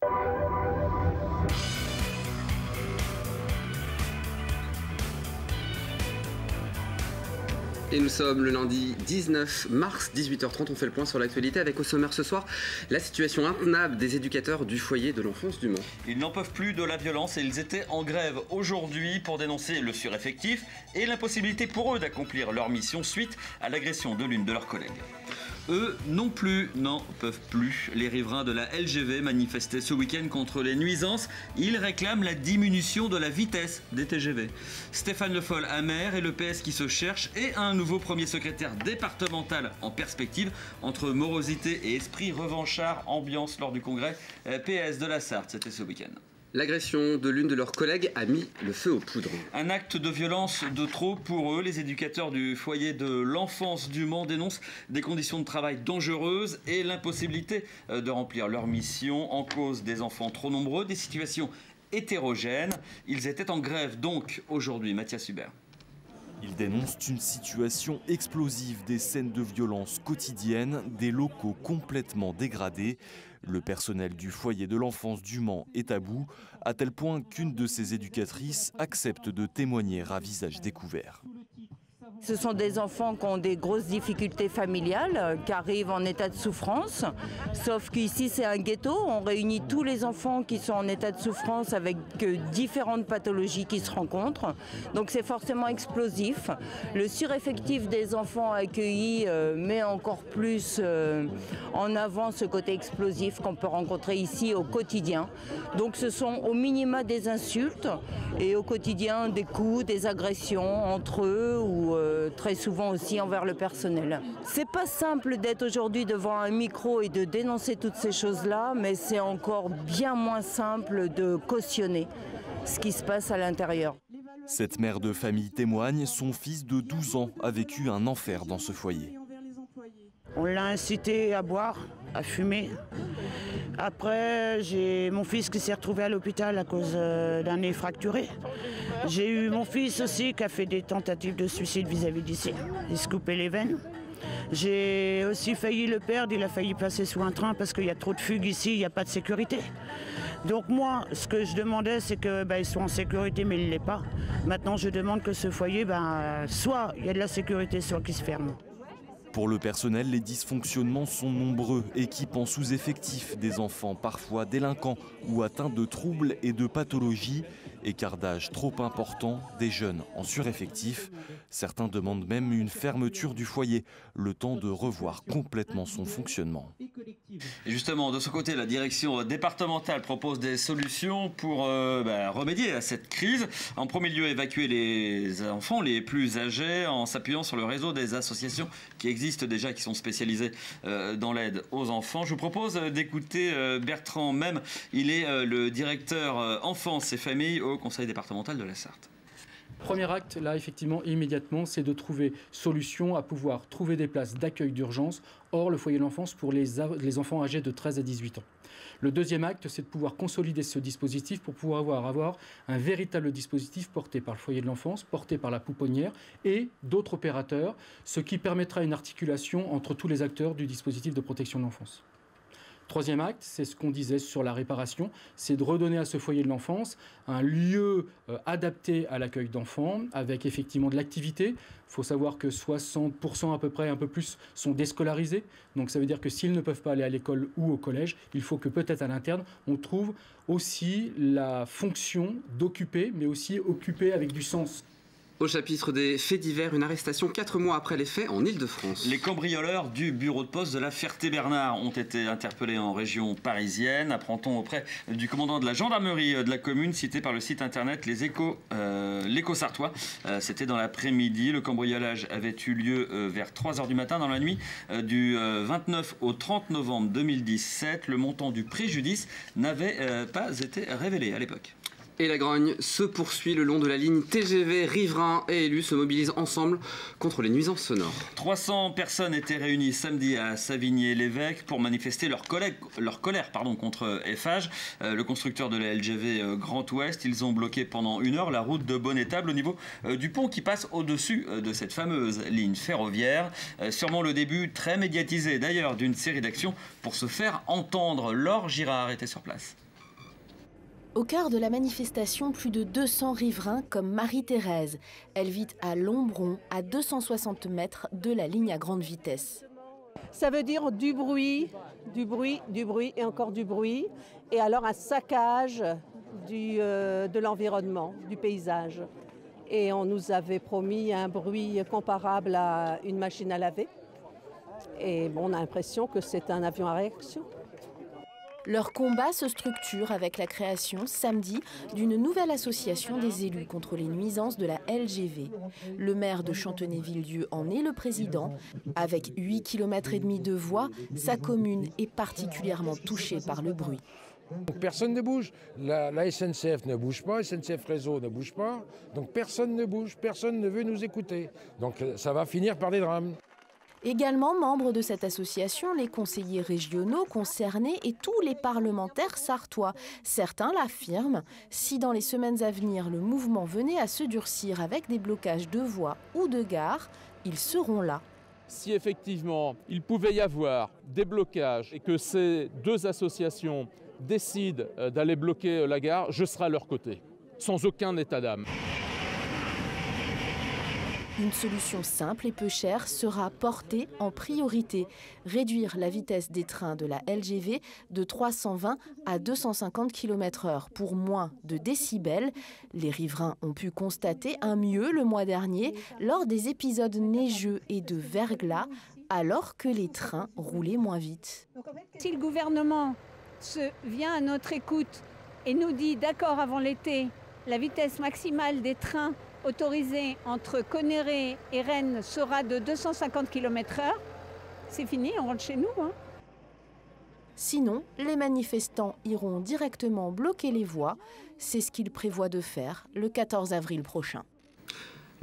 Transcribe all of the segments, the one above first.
Et nous sommes le lundi 19 mars, 18h30. On fait le point sur l'actualité avec au sommaire ce soir la situation intenable des éducateurs du foyer de l'enfance du Mans. Ils n'en peuvent plus de la violence et ils étaient en grève aujourd'hui pour dénoncer le sureffectif et l'impossibilité pour eux d'accomplir leur mission suite à l'agression de l'une de leurs collègues. Eux non plus n'en peuvent plus. Les riverains de la LGV manifestaient ce week-end contre les nuisances. Ils réclament la diminution de la vitesse des TGV. Stéphane Le Foll amer et le PS qui se cherche et un nouveau premier secrétaire départemental en perspective entre morosité et esprit revanchard. Ambiance lors du congrès PS de la Sarthe, c'était ce week-end. L'agression de l'une de leurs collègues a mis le feu aux poudres. Un acte de violence de trop pour eux. Les éducateurs du foyer de l'enfance du Mans dénoncent des conditions de travail dangereuses et l'impossibilité de remplir leur mission en cause des enfants trop nombreux, des situations hétérogènes. Ils étaient en grève donc aujourd'hui. Mathias Hubert. Ils dénoncent une situation explosive, des scènes de violence quotidiennes, des locaux complètement dégradés. Le personnel du foyer de l'enfance du Mans est à bout, à tel point qu'une de ses éducatrices accepte de témoigner à visage découvert. Ce sont des enfants qui ont des grosses difficultés familiales, qui arrivent en état de souffrance. Sauf qu'ici, c'est un ghetto. On réunit tous les enfants qui sont en état de souffrance avec différentes pathologies qui se rencontrent. Donc c'est forcément explosif. Le sureffectif des enfants accueillis met encore plus en avant ce côté explosif qu'on peut rencontrer ici au quotidien. Donc ce sont au minima des insultes et au quotidien des coups, des agressions entre eux ou très souvent aussi envers le personnel. C'est pas simple d'être aujourd'hui devant un micro et de dénoncer toutes ces choses-là, mais c'est encore bien moins simple de cautionner ce qui se passe à l'intérieur. Cette mère de famille témoigne, son fils de 12 ans a vécu un enfer dans ce foyer. On l'a incité à boire, à fumer. Après, j'ai mon fils qui s'est retrouvé à l'hôpital à cause d'un nez fracturé. J'ai eu mon fils aussi qui a fait des tentatives de suicide vis-à-vis d'ici. Il se coupait les veines. J'ai aussi failli le perdre, il a failli passer sous un train parce qu'il y a trop de fugues ici, il n'y a pas de sécurité. Donc moi, ce que je demandais, c'est qu'ils soient en sécurité, mais il ne l'est pas. Maintenant, je demande que ce foyer, soit il y a de la sécurité, soit qu'il se ferme. Pour le personnel, les dysfonctionnements sont nombreux. Équipe en sous-effectif, des enfants parfois délinquants ou atteints de troubles et de pathologies. Écart d'âge trop important, des jeunes en sureffectif. Certains demandent même une fermeture du foyer, le temps de revoir complètement son fonctionnement. Et justement, de ce côté, la direction départementale propose des solutions pour remédier à cette crise. En premier lieu, évacuer les enfants les plus âgés en s'appuyant sur le réseau des associations qui existent déjà, qui sont spécialisées dans l'aide aux enfants. Je vous propose d'écouter Bertrand Même. Il est le directeur enfance et famille au conseil départemental de la Sarthe. Premier acte, là, effectivement, immédiatement, c'est de trouver solution à pouvoir trouver des places d'accueil d'urgence hors le foyer de l'enfance pour les enfants âgés de 13 à 18 ans. Le deuxième acte, c'est de pouvoir consolider ce dispositif pour pouvoir avoir un véritable dispositif porté par le foyer de l'enfance, porté par la pouponnière et d'autres opérateurs, ce qui permettra une articulation entre tous les acteurs du dispositif de protection de l'enfance. Troisième acte, c'est ce qu'on disait sur la réparation, c'est de redonner à ce foyer de l'enfance un lieu adapté à l'accueil d'enfants, avec effectivement de l'activité. Il faut savoir que 60% à peu près, un peu plus, sont déscolarisés. Donc ça veut dire que s'ils ne peuvent pas aller à l'école ou au collège, il faut que peut-être à l'interne, on trouve aussi la fonction d'occuper, mais aussi occuper avec du sens. Au chapitre des faits divers, une arrestation 4 mois après les faits en Ile-de-France. Les cambrioleurs du bureau de poste de la Ferté-Bernard ont été interpellés en région parisienne. Apprend-on auprès du commandant de la gendarmerie de la commune, cité par le site internet l'Écho Sartois. C'était dans l'après-midi. Le cambriolage avait eu lieu vers 3h du matin dans la nuit du 29 au 30 novembre 2017. Le montant du préjudice n'avait pas été révélé à l'époque. Et la grogne se poursuit le long de la ligne TGV. Riverains et élus se mobilisent ensemble contre les nuisances sonores. 300 personnes étaient réunies samedi à Savigny-l'Évêque pour manifester leur colère contre Eiffage, le constructeur de la LGV Grand Ouest. Ils ont bloqué pendant 1 heure la route de Bonnétable au niveau du pont qui passe au-dessus de cette fameuse ligne ferroviaire. Sûrement le début très médiatisé d'ailleurs d'une série d'actions pour se faire entendre. Laure Girard était sur place. Au cœur de la manifestation, plus de 200 riverains comme Marie-Thérèse. Elle vit à Lombron, à 260 mètres de la ligne à grande vitesse. Ça veut dire du bruit et encore du bruit. Et alors un saccage de l'environnement, du paysage. Et on nous avait promis un bruit comparable à une machine à laver. Et bon, on a l'impression que c'est un avion à réaction. Leur combat se structure avec la création, samedi, d'une nouvelle association des élus contre les nuisances de la LGV. Le maire de Chantenay-Villedieu en est le président. Avec 8,5 km de voies, sa commune est particulièrement touchée par le bruit. Donc personne ne bouge. La SNCF ne bouge pas, SNCF Réseau ne bouge pas. Donc personne ne bouge, personne ne veut nous écouter. Donc ça va finir par des drames. Également membres de cette association, les conseillers régionaux concernés et tous les parlementaires sarthois. Certains l'affirment, si dans les semaines à venir le mouvement venait à se durcir avec des blocages de voies ou de gares, ils seront là. Si effectivement il pouvait y avoir des blocages et que ces deux associations décident d'aller bloquer la gare, je serai à leur côté, sans aucun état d'âme. Une solution simple et peu chère sera portée en priorité. Réduire la vitesse des trains de la LGV de 320 à 250 km/h pour moins de décibels. Les riverains ont pu constater un mieux le mois dernier lors des épisodes neigeux et de verglas, alors que les trains roulaient moins vite. Si le gouvernement vient à notre écoute et nous dit d'accord avant l'été, la vitesse maximale des trains autorisé entre Conneré et Rennes sera de 250 km/h, c'est fini, on rentre chez nous. Sinon, les manifestants iront directement bloquer les voies. C'est ce qu'ils prévoient de faire le 14 avril prochain.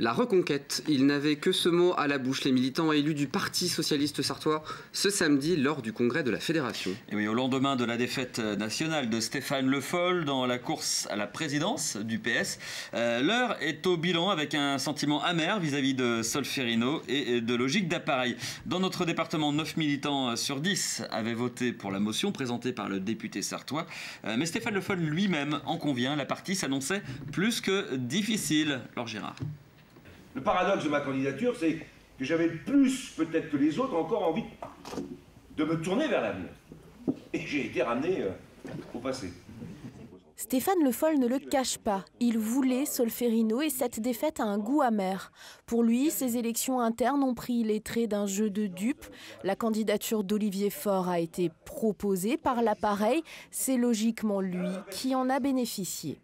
La reconquête, ils n'avaient que ce mot à la bouche, les militants élus du Parti socialiste sarthois, ce samedi lors du congrès de la Fédération. Et oui, au lendemain de la défaite nationale de Stéphane Le Foll dans la course à la présidence du PS, l'heure est au bilan avec un sentiment amer vis-à-vis de Solferino et de logique d'appareil. Dans notre département, 9 militants sur 10 avaient voté pour la motion présentée par le député sarthois. Mais Stéphane Le Foll lui-même en convient, la partie s'annonçait plus que difficile. Laure Gérard. Le paradoxe de ma candidature, c'est que j'avais plus, peut-être que les autres, encore envie de me tourner vers l'avenir. Et j'ai été ramené au passé. Stéphane Le Foll ne le cache pas. Il voulait Solferino et cette défaite a un goût amer. Pour lui, ces élections internes ont pris les traits d'un jeu de dupes. La candidature d'Olivier Faure a été proposée par l'appareil. C'est logiquement lui qui en a bénéficié.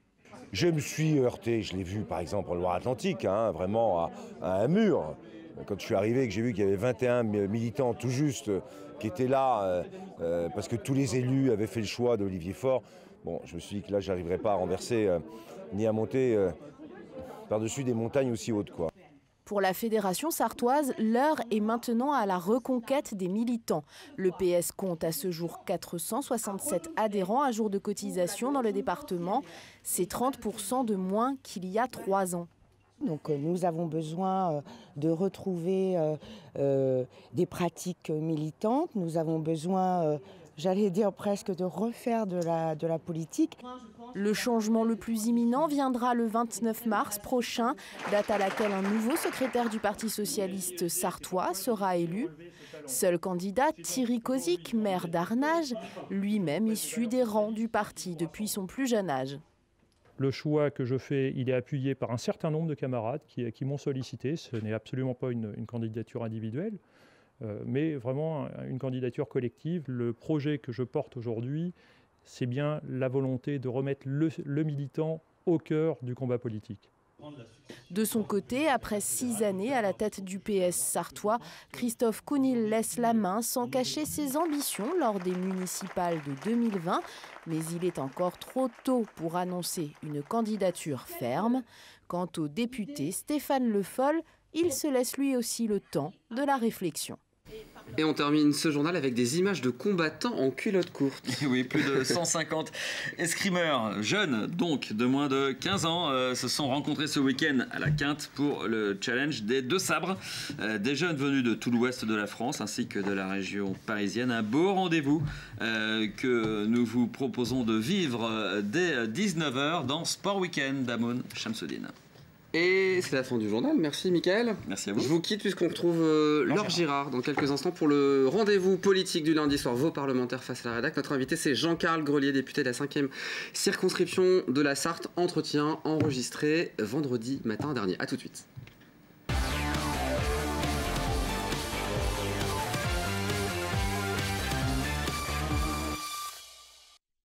Je me suis heurté, je l'ai vu par exemple en Loire-Atlantique, vraiment à un mur. Quand je suis arrivé et que j'ai vu qu'il y avait 21 militants tout juste qui étaient là parce que tous les élus avaient fait le choix d'Olivier Faure, bon, je me suis dit que là, je n'arriverais pas à renverser ni à monter par-dessus des montagnes aussi hautes, quoi. Pour la Fédération sarthoise, l'heure est maintenant à la reconquête des militants. Le PS compte à ce jour 467 adhérents à jour de cotisation dans le département. C'est 30% de moins qu'il y a 3 ans. Donc nous avons besoin de retrouver des pratiques militantes. Nous avons besoin, j'allais dire presque, de refaire de la politique. Le changement le plus imminent viendra le 29 mars prochain, date à laquelle un nouveau secrétaire du Parti socialiste sarthois sera élu. Seul candidat, Thierry Kozik, maire d'Arnage, lui-même issu des rangs du parti depuis son plus jeune âge. Le choix que je fais, il est appuyé par un certain nombre de camarades qui m'ont sollicité. Ce n'est absolument pas une candidature individuelle, mais vraiment une candidature collective. Le projet que je porte aujourd'hui, c'est bien la volonté de remettre le militant au cœur du combat politique. De son côté, après 6 années à la tête du PS sarthois, Christophe Counil laisse la main sans cacher ses ambitions lors des municipales de 2020. Mais il est encore trop tôt pour annoncer une candidature ferme. Quant au député Stéphane Le Foll, il se laisse lui aussi le temps de la réflexion. Et on termine ce journal avec des images de combattants en culotte courte. Et oui, plus de 150 escrimeurs jeunes, donc de moins de 15 ans, se sont rencontrés ce week-end à la Quinte pour le challenge des 2 sabres. Des jeunes venus de tout l'ouest de la France ainsi que de la région parisienne. Un beau rendez-vous que nous vous proposons de vivre dès 19h dans Sport Week-end d'Amoun Chamsoudine. Et c'est la fin du journal. Merci Mickaël. Merci à vous. Je vous quitte puisqu'on retrouve Laure Girard dans quelques instants pour le rendez-vous politique du lundi soir. Vos parlementaires face à la rédac. Notre invité c'est Jean-Carl Grelier, député de la 5e circonscription de la Sarthe. Entretien enregistré vendredi matin dernier. A tout de suite.